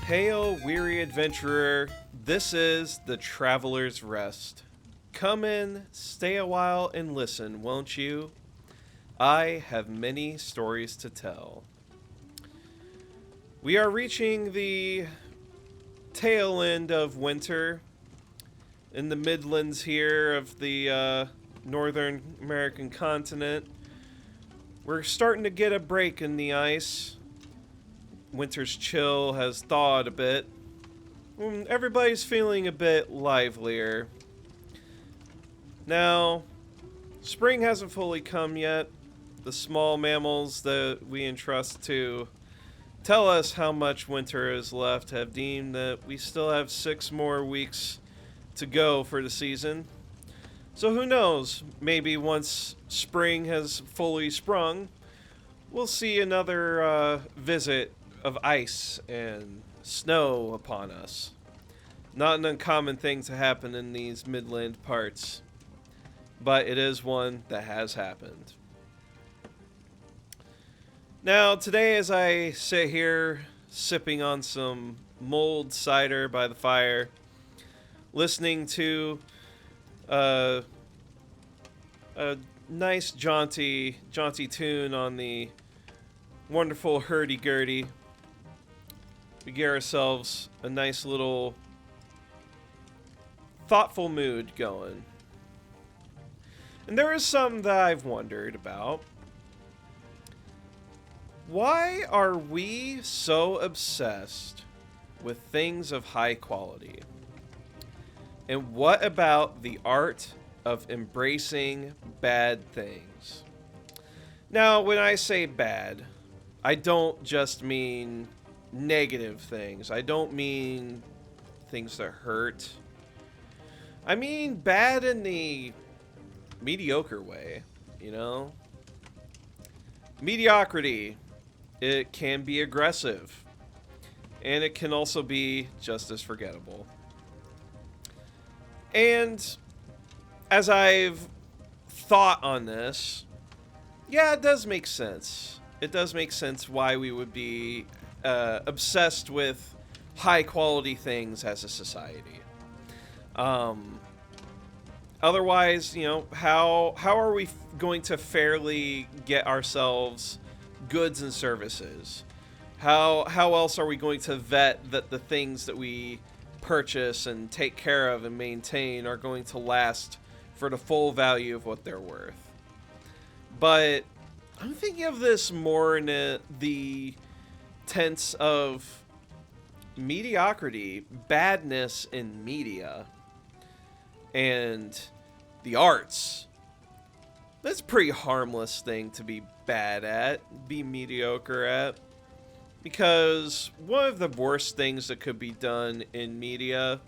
Hail, weary adventurer, this is the Traveler's Rest. Come in, stay a while, and listen, won't you? I have many stories to tell. We are reaching the tail end of winter in the Midlands here of the Northern American continent. We're starting to get a break in the ice. Winter's chill has thawed a bit. Everybody's feeling a bit livelier. Now, spring hasn't fully come yet. The small mammals that we entrust to tell us how much winter is left have deemed that we still have 6 more weeks to go for the season. So who knows, maybe once spring has fully sprung, we'll see another visit of ice and snow upon us. Not an uncommon thing to happen in these midland parts, but it is one that has happened. Now, today as I sit here sipping on some mulled cider by the fire, listening to a nice jaunty tune on the wonderful hurdy-gurdy, we get ourselves a nice little thoughtful mood going. And there is something that I've wondered about. Why are we so obsessed with things of high quality? And what about the art of embracing bad things? Now, when I say bad, I don't just mean negative things. I don't mean things that hurt. I mean bad in the mediocre way, you know? Mediocrity, it can be aggressive, and it can also be just as forgettable. And as I've thought on this, yeah, it does make sense. It does make sense why we would be obsessed with high quality things as a society. Otherwise, you know, how are we going to fairly get ourselves goods and services? How else are we going to vet that the things that we purchase and take care of and maintain are going to last for the full value of what they're worth? But I'm thinking of this more in the tense of mediocrity, badness in media, and the arts. That's a pretty harmless thing to be bad at, be mediocre at. Because one of the worst things that could be done in media,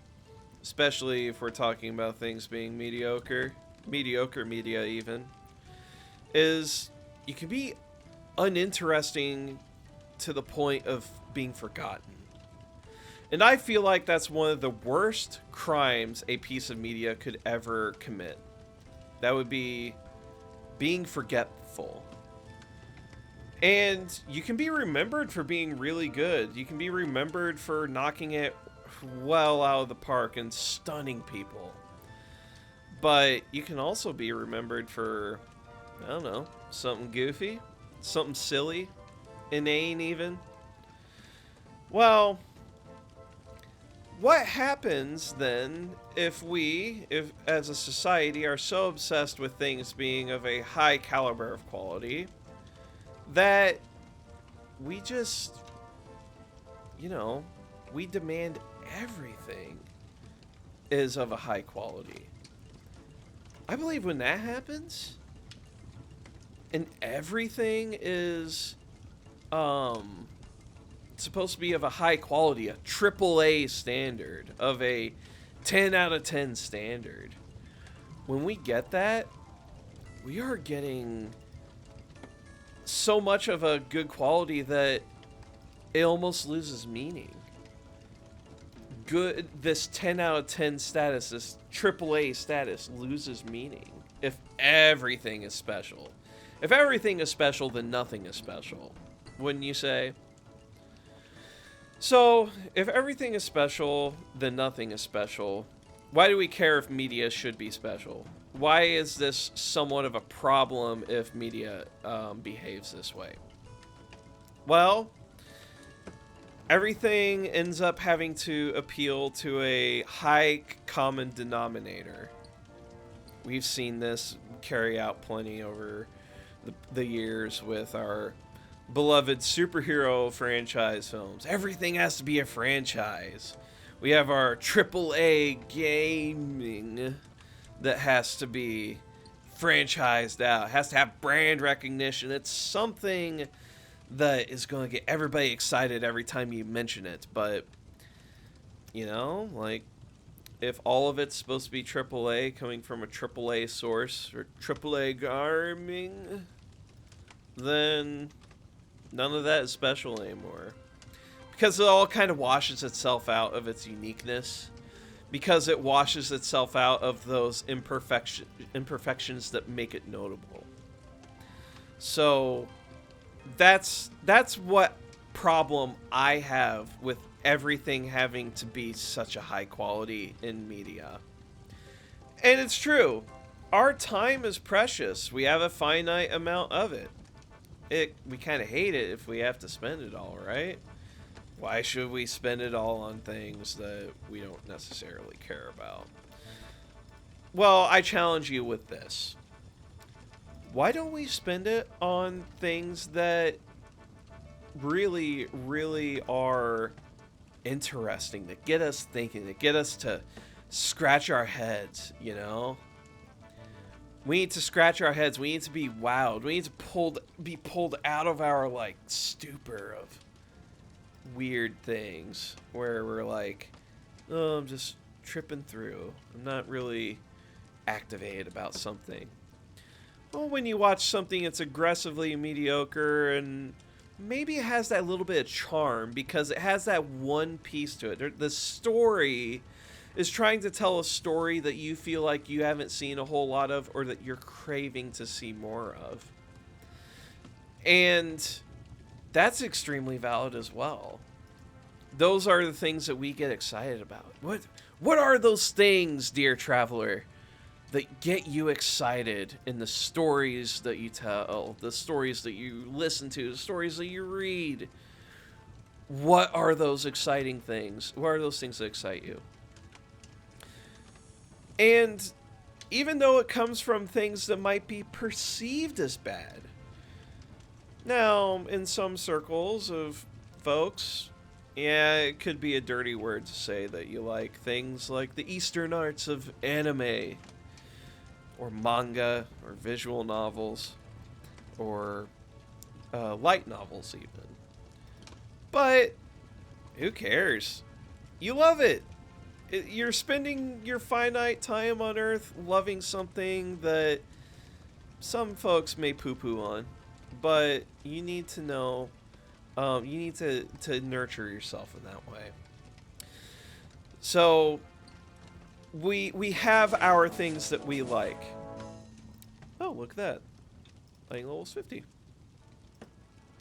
especially if we're talking about things being mediocre media even, is you can be uninteresting to the point of being forgotten. And I feel like that's one of the worst crimes a piece of media could ever commit. That would be being forgetful. And you can be remembered for being really good. You can be remembered for knocking it well out of the park and stunning people. But you can also be remembered for, I don't know, something goofy, something silly, inane even. Well, what happens then if as a society are so obsessed with things being of a high caliber of quality that we just, you know, we demand everything is of a high quality? I believe when that happens and everything is supposed to be of a high quality, a AAA standard, of a 10 out of 10 standard, when we get that, we are getting so much of a good quality that it almost loses meaning. This 10 out of 10 status, this AAA status, loses meaning if everything is special. If everything is special, then nothing is special, wouldn't you say? So, if everything is special, then nothing is special. Why do we care if media should be special? Why is this somewhat of a problem if media behaves this way? Well, everything ends up having to appeal to a high common denominator. We've seen this carry out plenty over the years with our beloved superhero franchise films. Everything has to be a franchise. We have our AAA gaming that has to be franchised out. It has to have brand recognition. It's something that is going to get everybody excited every time you mention it. But, you know, like, if all of it's supposed to be AAA, coming from a AAA source, or AAA gaming, then none of that is special anymore. Because it all kind of washes itself out of its uniqueness. Because it washes itself out of those imperfections that make it notable. So that's what problem I have with everything having to be such a high quality in media. And it's true. Our time is precious. We have a finite amount of it. We kind of hate it if we have to spend it all, right? Why should we spend it all on things that we don't necessarily care about? Well, I challenge you with this. Why don't we spend it on things that really, really are interesting, that get us thinking, that get us to scratch our heads, you know? We need to scratch our heads. We need to be wowed. We need to be pulled out of our, like, stupor of weird things where we're like, oh, I'm just tripping through. I'm not really activated about something. Well, when you watch something that's aggressively mediocre and maybe it has that little bit of charm because it has that one piece to it. The story is trying to tell a story that you feel like you haven't seen a whole lot of or that you're craving to see more of. And that's extremely valid as well. Those are the things that we get excited about. What are those things, dear traveler, that get you excited in the stories that you tell, the stories that you listen to, the stories that you read? What are those exciting things? What are those things that excite you? And even though it comes from things that might be perceived as bad. Now, in some circles of folks, yeah, it could be a dirty word to say that you like things like the Eastern arts of anime, or manga, or visual novels, or light novels even. But who cares? You love it. You're spending your finite time on Earth loving something that some folks may poo-poo on. But you need to know, you need to nurture yourself in that way. So we have our things that we like. Oh, look at that. Playing levels 50.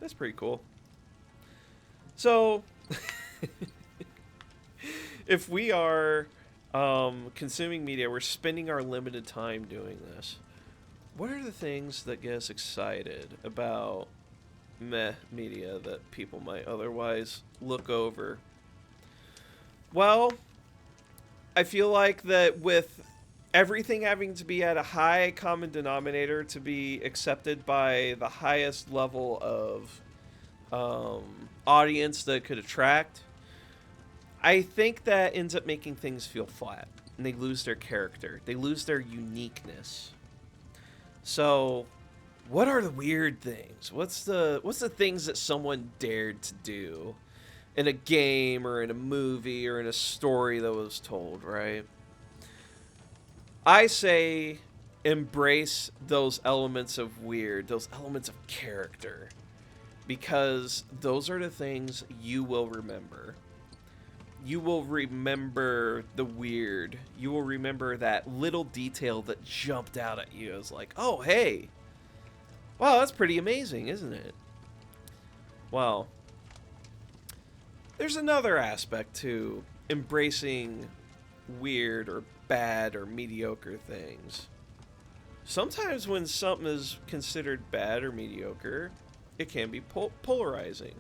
That's pretty cool. So if we are consuming media, we're spending our limited time doing this. What are the things that get us excited about media that people might otherwise look over? Well, I feel like that with everything having to be at a high common denominator to be accepted by the highest level of audience that it could attract, I think that ends up making things feel flat, and they lose their character. They lose their uniqueness. So, what are the weird things? What's the things that someone dared to do in a game or in a movie or in a story that was told, right? I say embrace those elements of weird, those elements of character, because those are the things you will remember. You will remember the weird. You will remember that little detail that jumped out at you as like, oh, hey. Wow, that's pretty amazing, isn't it? Well, there's another aspect to embracing weird or bad or mediocre things. Sometimes when something is considered bad or mediocre, it can be polarizing.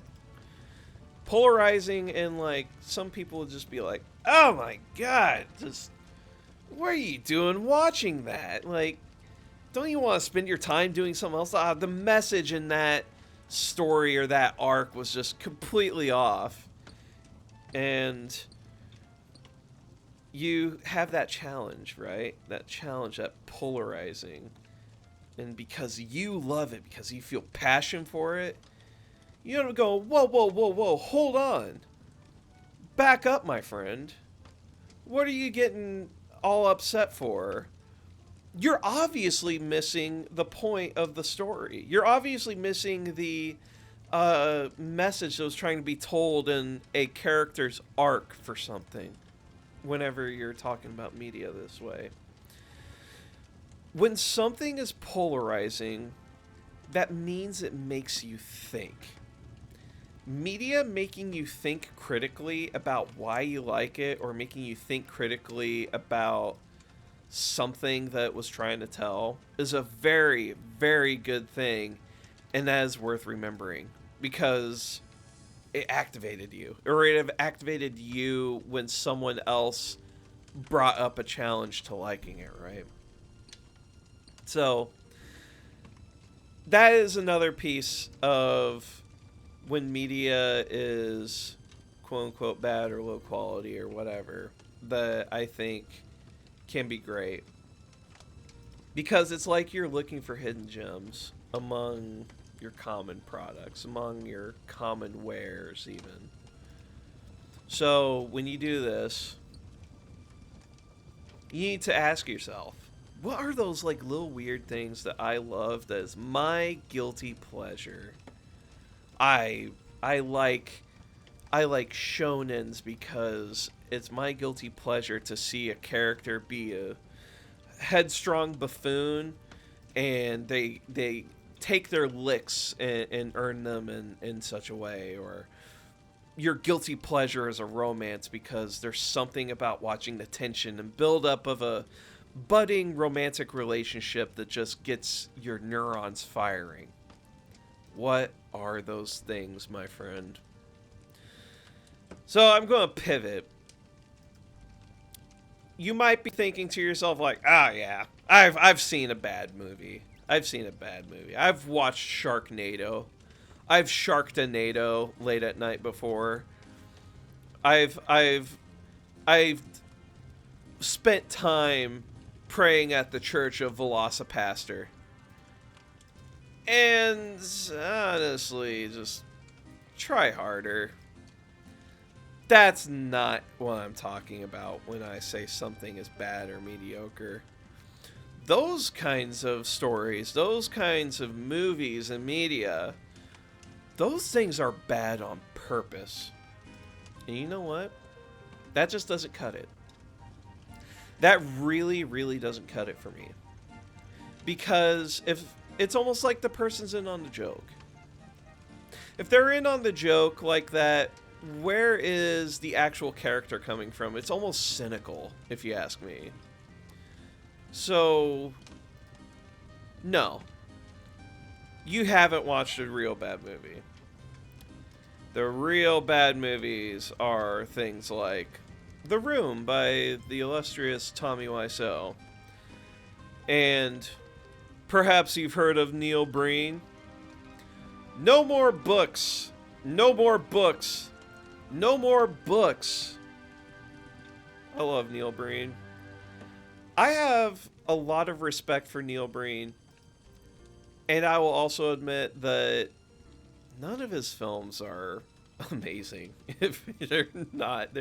Polarizing, and like some people would just be like, "Oh my god, just what are you doing watching that? Like, don't you want to spend your time doing something else?" The message in that story or that arc was just completely off. And you have that challenge, right? That challenge, that polarizing. And because you love it, because you feel passion for it, you don't go, whoa, whoa, whoa, whoa, hold on. Back up, my friend. What are you getting all upset for? You're obviously missing the point of the story. You're obviously missing the message that was trying to be told in a character's arc for something. Whenever you're talking about media this way, when something is polarizing, that means it makes you think. Media making you think critically about why you like it, or making you think critically about something that it was trying to tell, is a very, very good thing, and that is worth remembering, because it activated you, or it have activated you when someone else brought up a challenge to liking it, right? So that is another piece of when media is quote unquote bad or low quality or whatever, that I think can be great, because it's like you're looking for hidden gems among your common products, among your common wares even. So when you do this, you need to ask yourself, what are those like little weird things that I love that is my guilty pleasure? I like shonens because it's my guilty pleasure to see a character be a headstrong buffoon, and they take their licks and earn them in such a way. Or your guilty pleasure is a romance because there's something about watching the tension and build up of a budding romantic relationship that just gets your neurons firing. What are those things, my friend? So I'm going to pivot. You might be thinking to yourself like, yeah, I've seen a bad movie. I've watched Sharknado. I've Sharknado late at night before. I've spent time praying at the Church of Velocipaster. And honestly, just try harder. That's not what I'm talking about when I say something is bad or mediocre. Those kinds of stories, those kinds of movies and media, those things are bad on purpose. And you know what? That just doesn't cut it. That really, really doesn't cut it for me. Because if it's almost like the person's in on the joke. If they're in on the joke like that, where is the actual character coming from? It's almost cynical, if you ask me. So, no. You haven't watched a real bad movie. The real bad movies are things like The Room by the illustrious Tommy Wiseau. And perhaps you've heard of Neil Breen. No more books. No more books. No more books. I love Neil Breen. I have a lot of respect for Neil Breen. And I will also admit that none of his films are amazing. If they're not,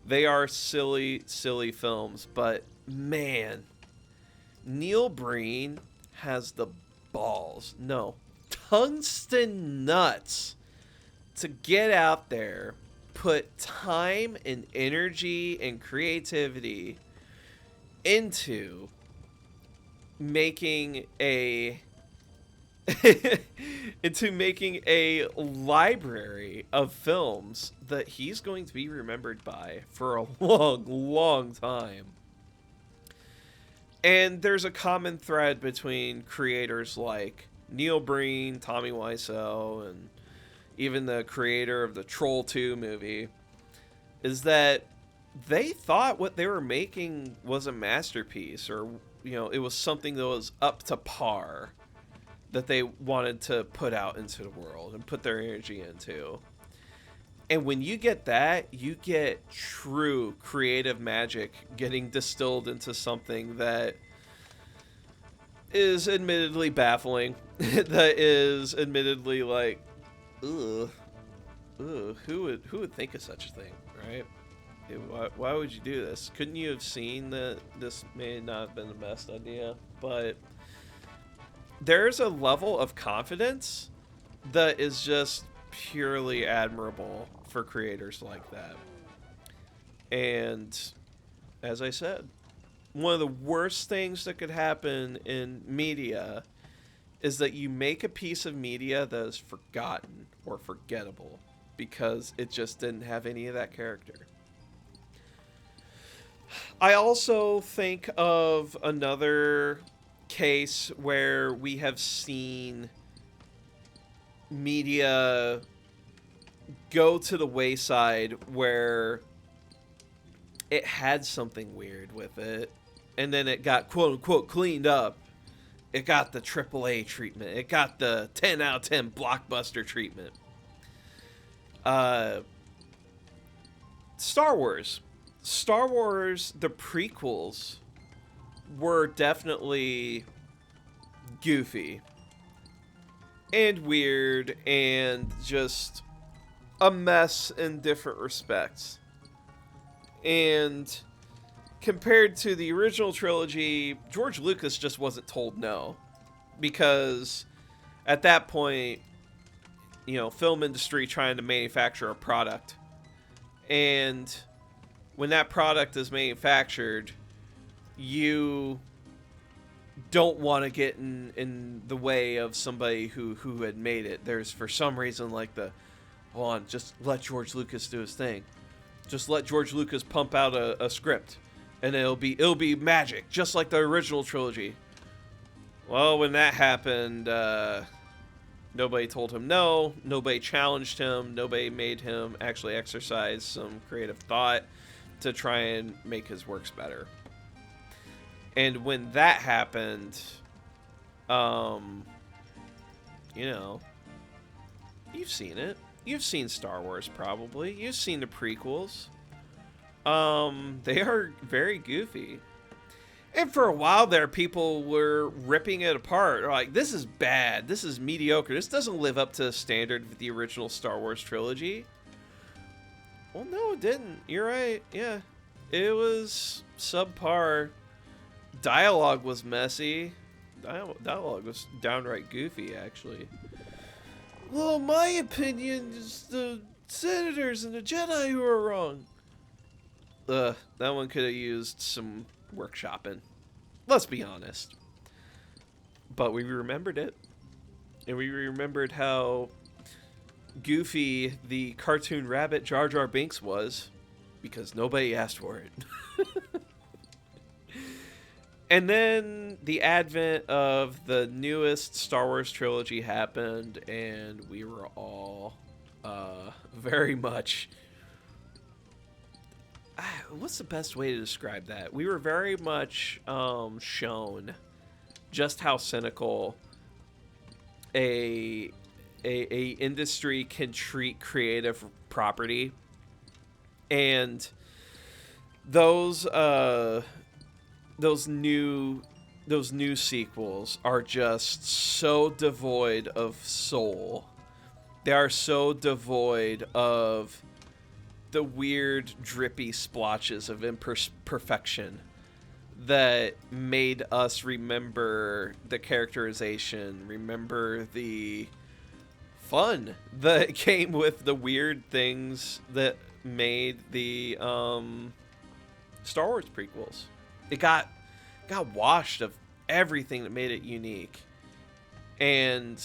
they are silly, silly films. But man, Neil Breen has the balls, no, tungsten nuts, to get out there, put time and energy and creativity into making a into making a library of films that he's going to be remembered by for a long, long time. And there's a common thread between creators like Neil Breen, Tommy Wiseau, and even the creator of the Troll 2 movie, is that they thought what they were making was a masterpiece, or, it was something that was up to par that they wanted to put out into the world and put their energy into. And when you get that, you get true creative magic getting distilled into something that is admittedly baffling, that is admittedly like, ugh, who would think of such a thing, right? Why would you do this? Couldn't you have seen that this may not have been the best idea? But there's a level of confidence that is just purely admirable for creators like that. And as I said, one of the worst things that could happen in media is that you make a piece of media that is forgotten or forgettable because it just didn't have any of that character. I also think of another case where we have seen media go to the wayside where it had something weird with it, and then it got quote-unquote cleaned up. It got the AAA treatment. It got the 10 out of 10 blockbuster treatment. Star Wars. Star Wars, the prequels, were definitely goofy and weird and just a mess in different respects. And compared to the original trilogy, George Lucas just wasn't told no. Because at that point, film industry trying to manufacture a product. And when that product is manufactured, you don't want to get in the way of somebody who had made it. There's, for some reason, like hold on, just let George Lucas do his thing. Just let George Lucas pump out a script, and it'll be magic, just like the original trilogy. Well, when that happened, nobody told him no, nobody challenged him, nobody made him actually exercise some creative thought to try and make his works better. And when that happened, you've seen it. You've seen Star Wars, probably. You've seen the prequels. They are very goofy. And for a while there, people were ripping it apart. They're like, this is bad. This is mediocre. This doesn't live up to the standard of the original Star Wars trilogy. Well, no, it didn't. You're right. Yeah. It was subpar. Dialogue was messy. Dialogue was downright goofy, actually. Well, in my opinion, it's the senators and the Jedi who are wrong. That one could have used some workshopping. Let's be honest. But we remembered it. And we remembered how goofy the cartoon rabbit Jar Jar Binks was, because nobody asked for it. And then the advent of the newest Star Wars trilogy happened, and we were all very much... what's the best way to describe that? We were very much shown just how cynical a industry can treat creative property, and those new sequels are just so devoid of soul. They are so devoid of the weird drippy splotches of imperfection that made us remember the characterization, remember the fun that came with the weird things that made the Star Wars prequels. It got washed of everything that made it unique. And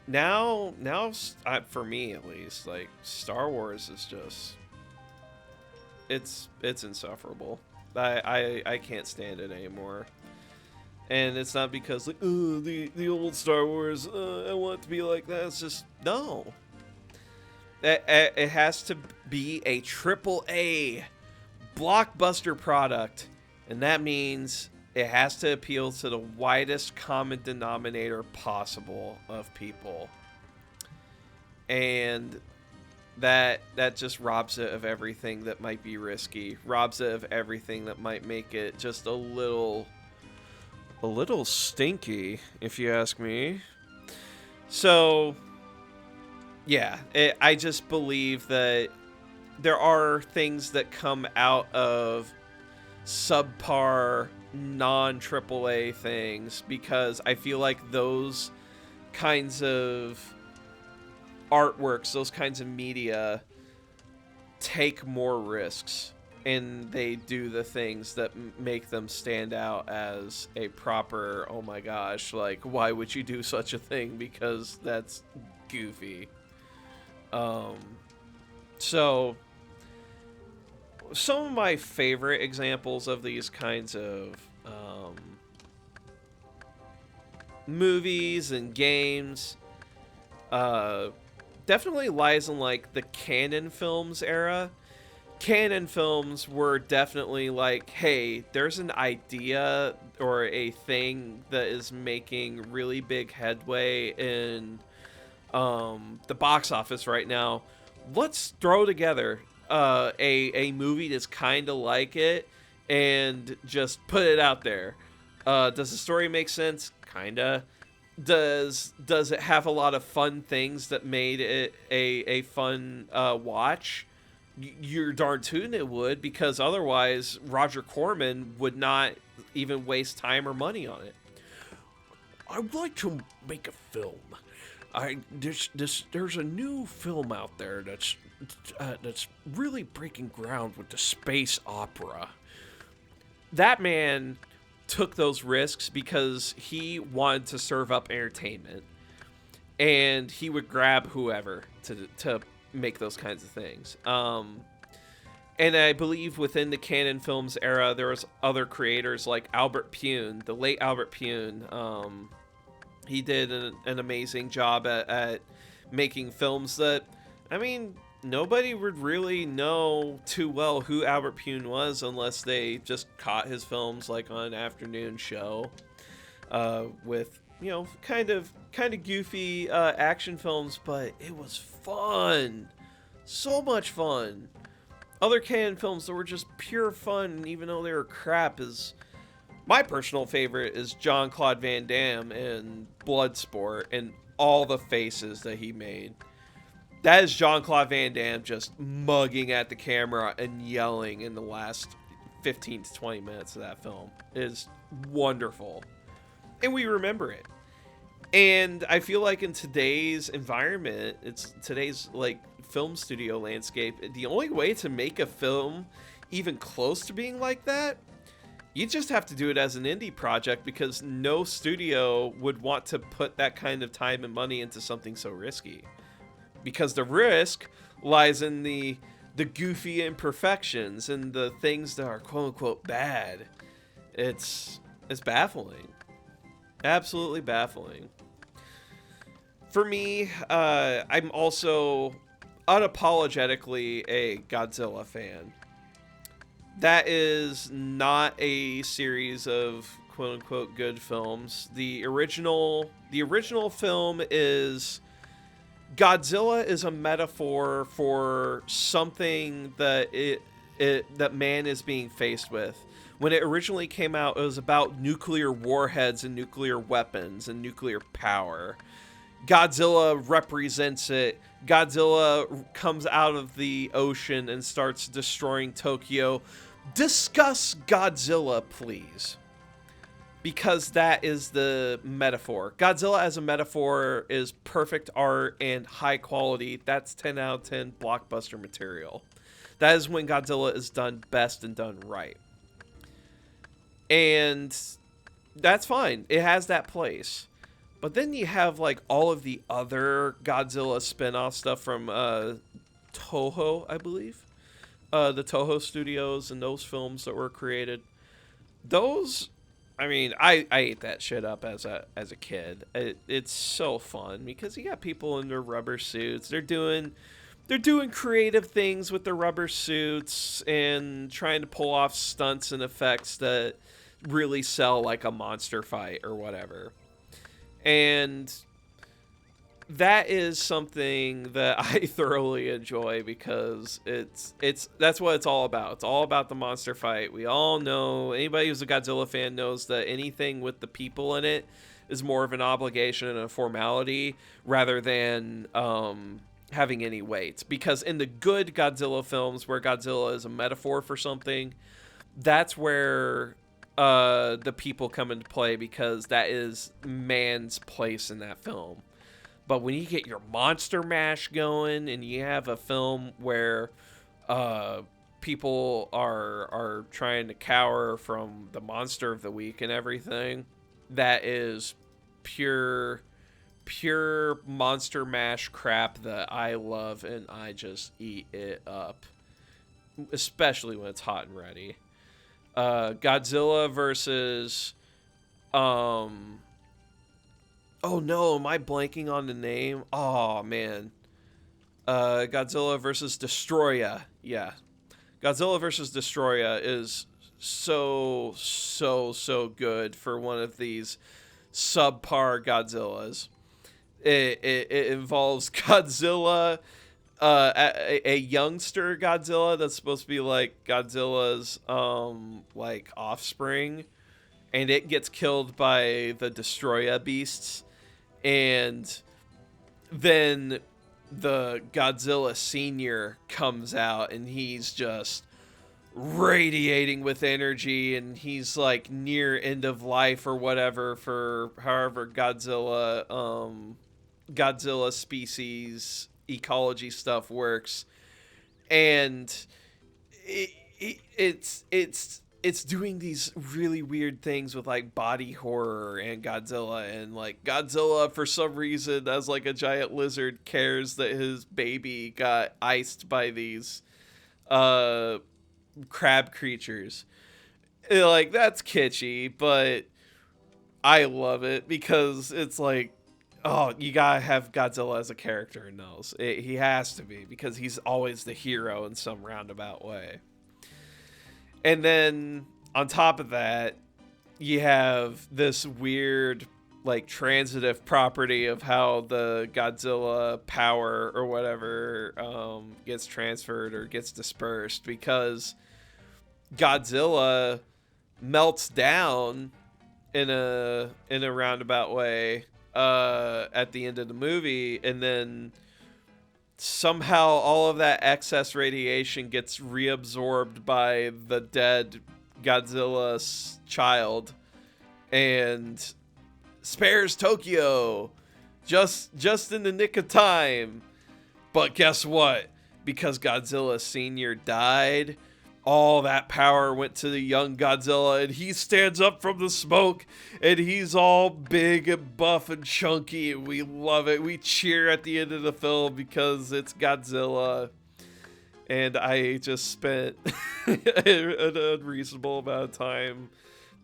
now, for me at least, like, Star Wars is just, it's insufferable. I can't stand it anymore. And it's not because, like, oh, the old Star Wars, I want it to be like that. It's just, no. It has to be a triple A blockbuster product, and that means it has to appeal to the widest common denominator possible of people. And that just robs it of everything that might be risky, robs it of everything that might make it just a little stinky, if you ask me. So yeah, I just believe that there are things that come out of subpar non-AAA things, because I feel like those kinds of artworks, those kinds of media take more risks, and they do the things that make them stand out as a proper, oh my gosh, like, why would you do such a thing? Because that's goofy. So some of my favorite examples of these kinds of movies and games definitely lies in, like, the canon films era. Canon films were definitely like, hey, there's an idea or a thing that is making really big headway in the box office right now. Let's throw together a movie that's kind of like it and just put it out there. Does the story make sense? Kinda. Does it have a lot of fun things that made it a fun watch? You're darn tootin' it would, because otherwise Roger Corman would not even waste time or money on it. I'd like to make a film. There's a new film out there that's really breaking ground with the space opera. That man took those risks because he wanted to serve up entertainment, and he would grab whoever to make those kinds of things. And I believe within the canon films era, there was other creators like Albert Pune, the late Albert Pune. He did an amazing job at making films that, I mean, nobody would really know too well who Albert Pune was unless they just caught his films, like, on an afternoon show with, you know, kind of goofy action films, but it was fun. So much fun. Other canon films that were just pure fun, even though they were crap, is... My personal favorite is Jean-Claude Van Damme in Bloodsport, and all the faces that he made. That is Jean-Claude Van Damme just mugging at the camera and yelling in the last 15 to 20 minutes of that film. It is wonderful. And we remember it. And I feel like in today's environment, it's today's, like, film studio landscape, the only way to make a film even close to being like that, you just have to do it as an indie project, because no studio would want to put that kind of time and money into something so risky. Because the risk lies in the goofy imperfections and the things that are quote-unquote bad. It's baffling. Absolutely baffling. For me, I'm also unapologetically a Godzilla fan. That is not a series of quote-unquote good films. The original film is... Godzilla is a metaphor for something that that man is being faced with. When it originally came out, it was about nuclear warheads and nuclear weapons and nuclear power. Godzilla represents it. Godzilla comes out of the ocean and starts destroying Tokyo. Discuss Godzilla, please. Because that is the metaphor. Godzilla as a metaphor is perfect art and high quality. That's 10 out of 10 blockbuster material. That is when Godzilla is done best and done right. And That's fine. It has that place. But then you have like all of the other Godzilla spin-off stuff from Toho, I believe. The Toho studios and those films that were created. Those, I mean, I ate that shit up as a kid. It's so fun because you got people in their rubber suits. They're doing creative things with their rubber suits and trying to pull off stunts and effects that really sell like a monster fight or whatever. And that is something that I thoroughly enjoy because it's that's what it's all about. It's all about the monster fight. We all know, anybody who's a Godzilla fan knows that anything with the people in it is more of an obligation and a formality rather than having any weight. Because in the good Godzilla films where Godzilla is a metaphor for something, that's where the people come into play because that is man's place in that film. But when you get your monster mash going and you have a film where people are trying to cower from the monster of the week and everything, that is pure monster mash crap that I love, and I just eat it up, especially when it's hot and ready. Godzilla versus oh no, am I blanking on the name? Oh man. Godzilla versus Destroya. Yeah. Godzilla versus Destroya is so good for one of these subpar Godzillas. It involves Godzilla, a youngster Godzilla that's supposed to be like Godzilla's like offspring, and it gets killed by the Destroya beasts. And then the Godzilla Senior comes out and he's just radiating with energy, and he's like near end of life or whatever for however Godzilla species ecology stuff works. And it's doing these really weird things with like body horror and Godzilla, and like Godzilla for some reason as like a giant lizard cares that his baby got iced by these crab creatures. Like, that's kitschy, but I love it because it's like, oh, you gotta have Godzilla as a character in those. He has to be because he's always the hero in some roundabout way. And then on top of that, you have this weird like transitive property of how the Godzilla power or whatever gets transferred or gets dispersed, because Godzilla melts down in a roundabout way at the end of the movie, and then somehow all of that excess radiation gets reabsorbed by the dead Godzilla's child and spares Tokyo just in the nick of time. But guess what? Because Godzilla Senior died, all that power went to the young Godzilla, and he stands up from the smoke, and he's all big and buff and chunky, and we love it. We cheer at the end of the film because it's Godzilla. And I just spent an unreasonable amount of time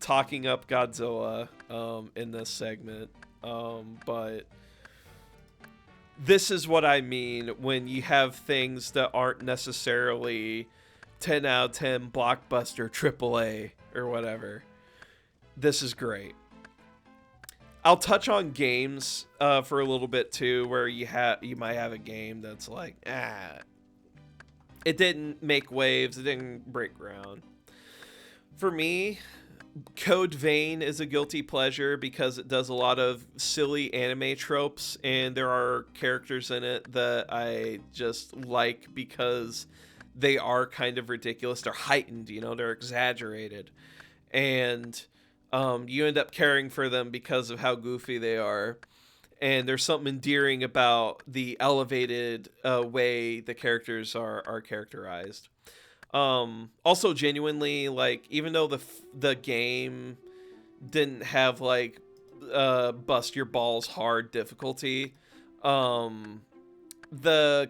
talking up Godzilla in this segment. But this is what I mean when you have things that aren't necessarily 10 out of 10 blockbuster AAA or whatever. This is great. I'll touch on games for a little bit too, where you might have a game that's like, it didn't make waves, it didn't break ground. For me, Code Vein is a guilty pleasure because it does a lot of silly anime tropes, and there are characters in it that I just like because they are kind of ridiculous. They're heightened, they're exaggerated. And you end up caring for them because of how goofy they are. And there's something endearing about the elevated way the characters are characterized. Also, genuinely, like, even though the game didn't have like bust your balls hard difficulty. The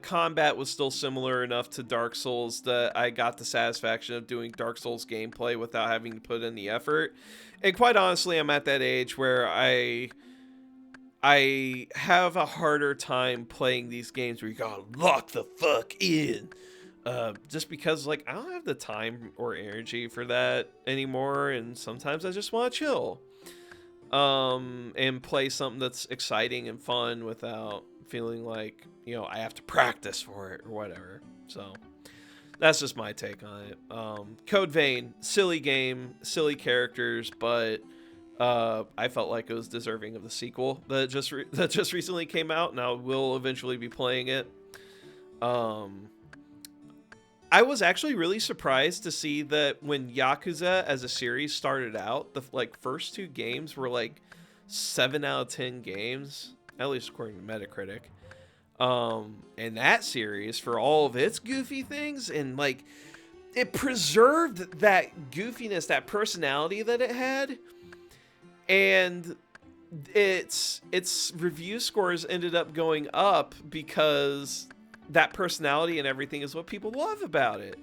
combat was still similar enough to Dark Souls that I got the satisfaction of doing Dark Souls gameplay without having to put in the effort. And quite honestly, I'm at that age where I have a harder time playing these games where you gotta lock the fuck in. Just because, like, I don't have the time or energy for that anymore, and sometimes I just want to chill. And play something that's exciting and fun without feeling like, you know, I have to practice for it or whatever. So that's just my take on it. Code Vein, silly game, silly characters, but I felt like it was deserving of the sequel that just recently came out, and I will eventually be playing it. I was actually really surprised to see that when Yakuza as a series started out, the like first 2 games were like 7 out of 10 games, at least according to Metacritic. And that series, for all of its goofy things, and like it preserved that goofiness, that personality that it had, and its review scores ended up going up because that personality and everything is what people love about it.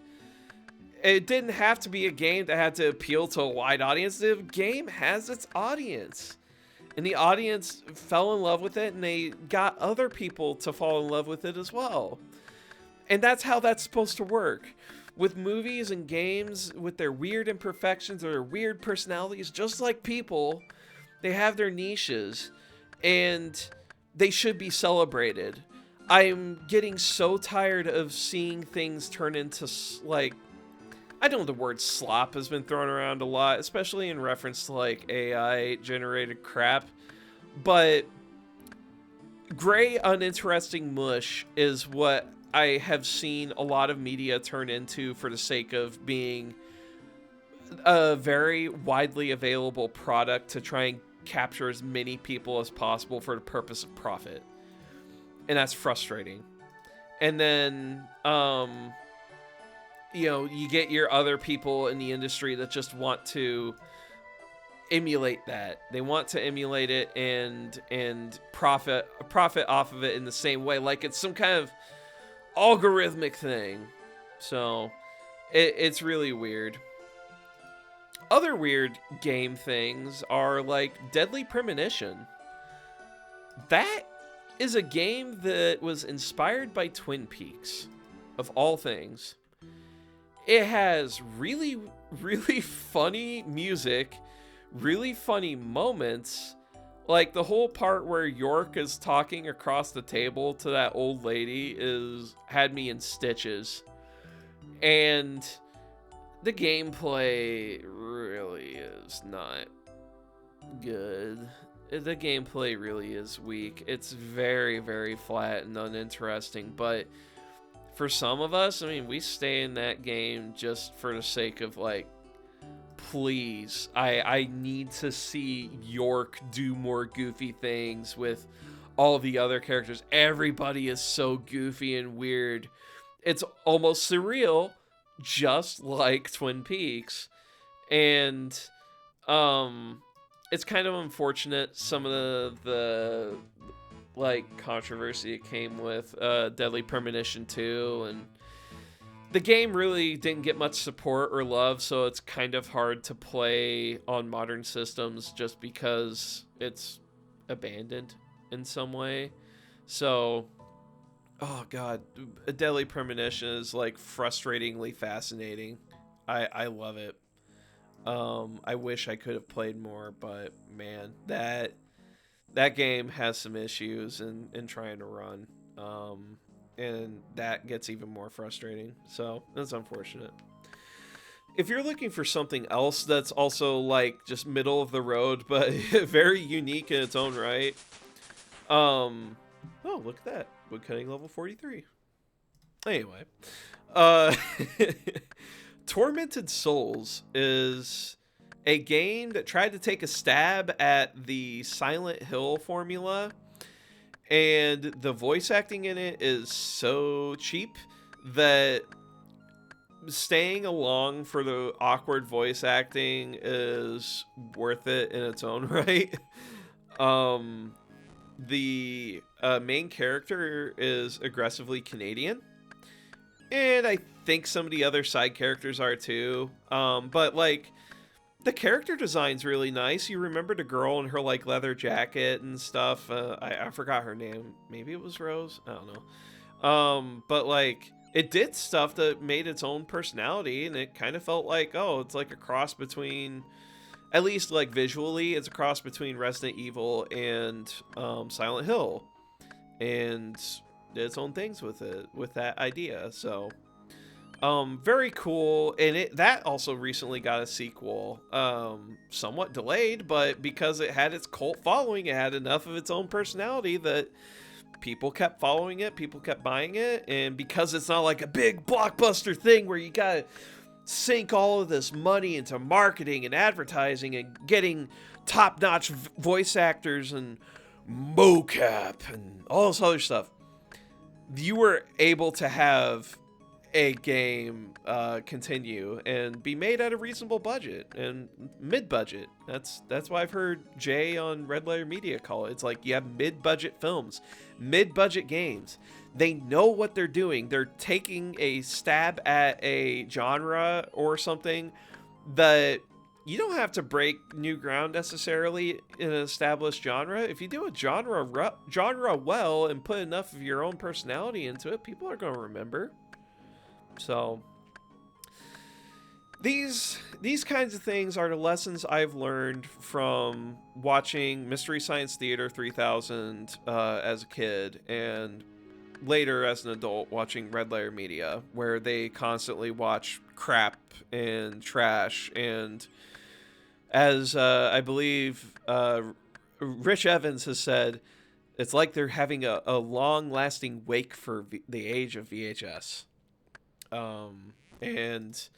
It didn't have to be a game that had to appeal to a wide audience. The game has its audience, and the audience fell in love with it, and they got other people to fall in love with it as well. And that's how that's supposed to work. With movies and games, with their weird imperfections or their weird personalities, just like people, they have their niches, and they should be celebrated. I'm getting so tired of seeing things turn into, like, I know the word slop has been thrown around a lot, especially in reference to, like, AI-generated crap, but gray, uninteresting mush is what I have seen a lot of media turn into for the sake of being a very widely available product to try and capture as many people as possible for the purpose of profit. And that's frustrating. And then, you know, you get your other people in the industry that just want to emulate that. They want to emulate it and profit off of it in the same way, like it's some kind of algorithmic thing. So it's really weird. Other weird game things are like Deadly Premonition. That is a game that was inspired by Twin Peaks, of all things. It has really, really funny music, really funny moments. Like the whole part where York is talking across the table to that old lady had me in stitches. And the gameplay really is not good. The gameplay really is weak. It's very, very flat and uninteresting, but for some of us, I mean, we stay in that game just for the sake of, like, please, I need to see York do more goofy things with all the other characters. Everybody is so goofy and weird. It's almost surreal, just like Twin Peaks. And, it's kind of unfortunate some of the like controversy it came with Deadly Premonition 2, and the game really didn't get much support or love, so it's kind of hard to play on modern systems just because it's abandoned in some way. So, oh god, a Deadly Premonition is like frustratingly fascinating. I love it. I wish I could have played more, but man, that game has some issues in trying to run, and that gets even more frustrating. So that's unfortunate. If you're looking for something else that's also like just middle of the road but very unique in its own right, oh, look at that, woodcutting level 43. Anyway, Tormented Souls is a game that tried to take a stab at the Silent Hill formula, and the voice acting in it is so cheap that staying along for the awkward voice acting is worth it in its own right. um, the main character is aggressively Canadian, and I think some of the other side characters are too. But like, the character design's really nice. You remember the girl in her like leather jacket and stuff. I forgot her name. Maybe it was Rose. I don't know. But like, it did stuff that made its own personality, and it kind of felt like, oh, it's like a cross between, at least like visually, it's a cross between Resident Evil and Silent Hill, and did its own things with it, with that idea. So very cool. And that also recently got a sequel, somewhat delayed, but because it had its cult following, it had enough of its own personality that people kept following it, people kept buying it. And because it's not like a big blockbuster thing where you gotta sink all of this money into marketing and advertising and getting top-notch voice actors and mocap and all this other stuff, you were able to have a game continue and be made at a reasonable budget and mid-budget. That's why I've heard Jay on Red Letter Media call it. It's like, you have mid-budget films, mid-budget games. They know what they're doing. They're taking a stab at a genre or something that you don't have to break new ground necessarily in an established genre. If you do a genre well and put enough of your own personality into it, people are going to remember. So these kinds of things are the lessons I've learned from watching Mystery Science Theater 3000 as a kid, and later as an adult watching Red Letter Media, where they constantly watch crap and trash. And as I believe Rich Evans has said, it's like they're having a long-lasting wake for the age of VHS. And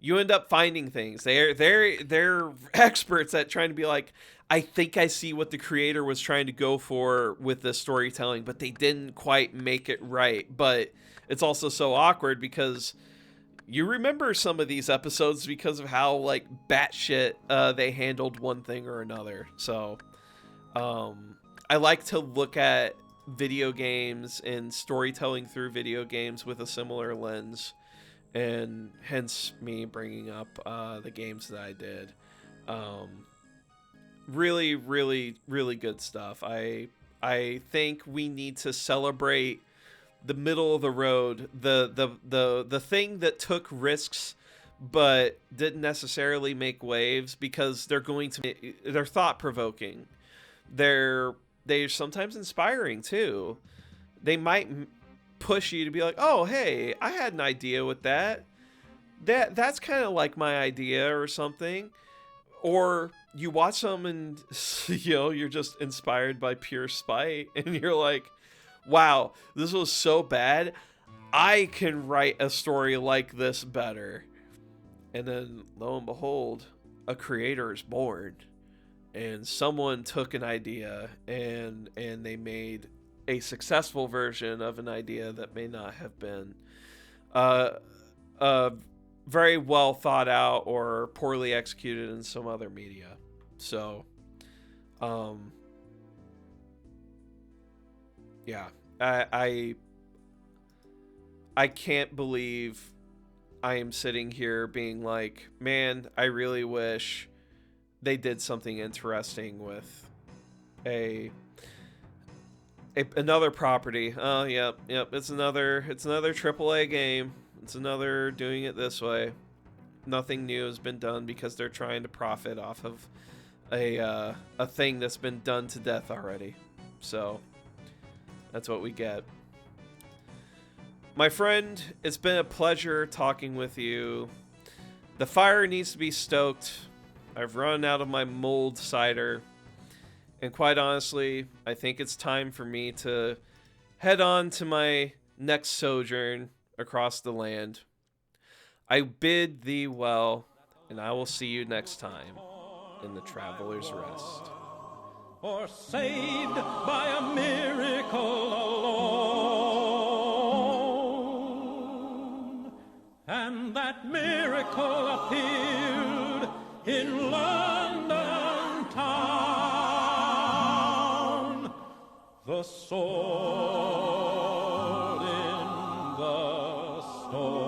you end up finding things. They're experts at trying to be like, I think I see what the creator was trying to go for with this storytelling, but they didn't quite make it right. But it's also so awkward because you remember some of these episodes because of how like batshit they handled one thing or another. So I like to look at video games and storytelling through video games with a similar lens, and hence me bringing up the games that I did. Really, really, really good stuff. I think we need to celebrate the middle of the road, the thing that took risks but didn't necessarily make waves, because they're thought provoking. They're sometimes inspiring too. They might push you to be like, oh, hey, I had an idea with that. That's kind of like my idea or something. Or you watch them and you're just inspired by pure spite, and you're like, wow, this was so bad. I can write a story like this better. And then lo and behold, a creator is born. And someone took an idea and they made a successful version of an idea that may not have been very well thought out or poorly executed in some other media. So, yeah, I can't believe I am sitting here being like, man, I really wish they did something interesting with another property. Oh, yep. It's another AAA game. It's another doing it this way. Nothing new has been done because they're trying to profit off of a thing that's been done to death already. So that's what we get. My friend, it's been a pleasure talking with you. The fire needs to be stoked. I've run out of my mulled cider. And quite honestly, I think it's time for me to head on to my next sojourn across the land. I bid thee well, and I will see you next time in the Traveler's Rest. Or saved by a miracle alone, and that The sword in the stone.